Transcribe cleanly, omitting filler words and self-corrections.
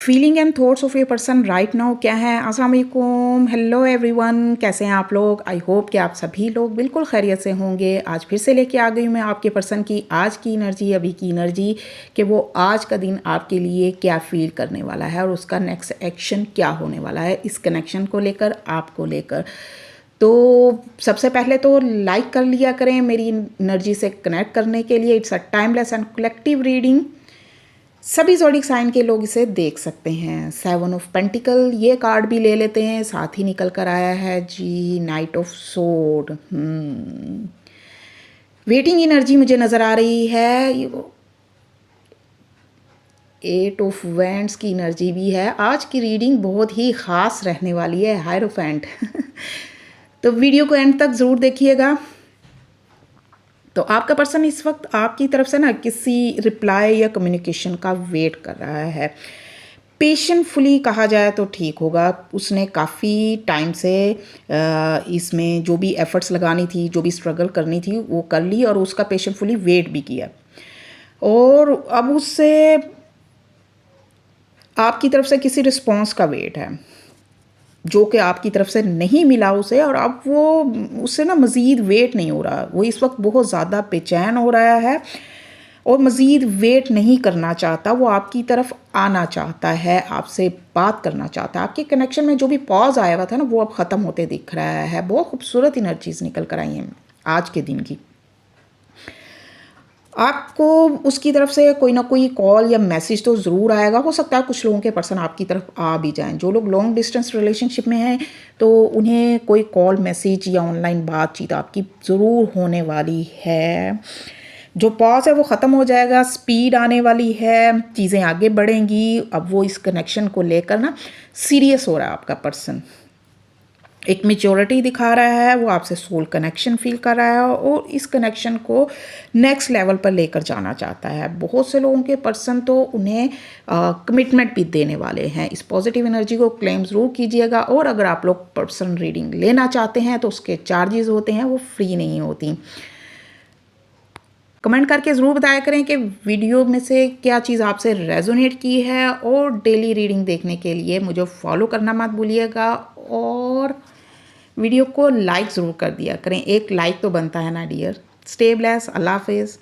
Feeling and thoughts of a person right now क्या है। अस्सलाम वालेकुम, हेलो एवरीवन, कैसे हैं आप लोग। आई होप कि आप सभी लोग बिल्कुल खैरियत से होंगे। आज फिर से लेके आ गई हूँ मैं आपके पर्सन की आज की एनर्जी, अभी की एनर्जी, कि वो आज का दिन आपके लिए क्या फील करने वाला है और उसका नेक्स्ट एक्शन क्या होने वाला है इस कनेक्शन को लेकर, आपको लेकर। तो सबसे पहले तो लाइक कर लिया करें मेरी एनर्जी से कनेक्ट करने के लिए। It's a timeless and collective reading, सभी ज़ोडिक साइन के लोग इसे देख सकते हैं। 7 ऑफ पेंटिकल ये कार्ड भी ले लेते हैं, साथ ही निकल कर आया है जी नाइट ऑफ सोड। वेटिंग एनर्जी मुझे नज़र आ रही है। 8 ऑफ वैंड्स की एनर्जी भी है। आज की रीडिंग बहुत ही ख़ास रहने वाली है, हायरोफेंट। तो वीडियो को एंड तक ज़रूर देखिएगा। तो आपका पर्सन इस वक्त आपकी तरफ से ना किसी रिप्लाई या कम्युनिकेशन का वेट कर रहा है। पेशेंटफुली कहा जाए तो ठीक होगा। उसने काफ़ी टाइम से इसमें जो भी एफर्ट्स लगानी थी, जो भी स्ट्रगल करनी थी वो कर ली और उसका पेशेंटफुली वेट भी किया। और अब उससे आपकी तरफ से किसी रिस्पॉन्स का वेट है जो कि आपकी तरफ से नहीं मिला उसे, और अब वो उससे ना मज़ीद वेट नहीं हो रहा। वो इस वक्त बहुत ज़्यादा बेचैन हो रहा है और मज़ीद वेट नहीं करना चाहता। वो आपकी तरफ आना चाहता है, आपसे बात करना चाहता है। आपके कनेक्शन में जो भी पॉज आया हुआ था ना वो अब ख़त्म होते दिख रहा है। बहुत खूबसूरत एनर्जीज निकल कर आई हैं आज के दिन की। आपको उसकी तरफ से कोई ना कोई कॉल या मैसेज तो ज़रूर आएगा। हो सकता है कुछ लोगों के पर्सन आपकी तरफ आ भी जाएं। जो लोग लॉन्ग डिस्टेंस रिलेशनशिप में हैं तो उन्हें कोई कॉल, मैसेज या ऑनलाइन बातचीत आपकी ज़रूर होने वाली है। जो पॉज है वो ख़त्म हो जाएगा, स्पीड आने वाली है, चीज़ें आगे बढ़ेंगी। अब वो इस कनेक्शन को लेकर ना सीरियस हो रहा है आपका पर्सन। एक मैच्योरिटी दिखा रहा है, वो आपसे सोल कनेक्शन फील कर रहा है और इस कनेक्शन को नेक्स्ट लेवल पर लेकर जाना चाहता है। बहुत से लोगों के पर्सन तो उन्हें कमिटमेंट भी देने वाले हैं। इस पॉजिटिव एनर्जी को क्लेम ज़रूर कीजिएगा। और अगर आप लोग पर्सन रीडिंग लेना चाहते हैं तो उसके चार्जेस होते हैं, वो फ्री नहीं होती। कमेंट करके ज़रूर बताया करें कि वीडियो में से क्या चीज़ आपसे रेजोनेट की है। और डेली रीडिंग देखने के लिए मुझे फॉलो करना मत भूलिएगा और वीडियो को लाइक ज़रूर कर दिया करें। एक लाइक तो बनता है ना डियर। स्टे ब्लेस, अल्लाह हाफिज़।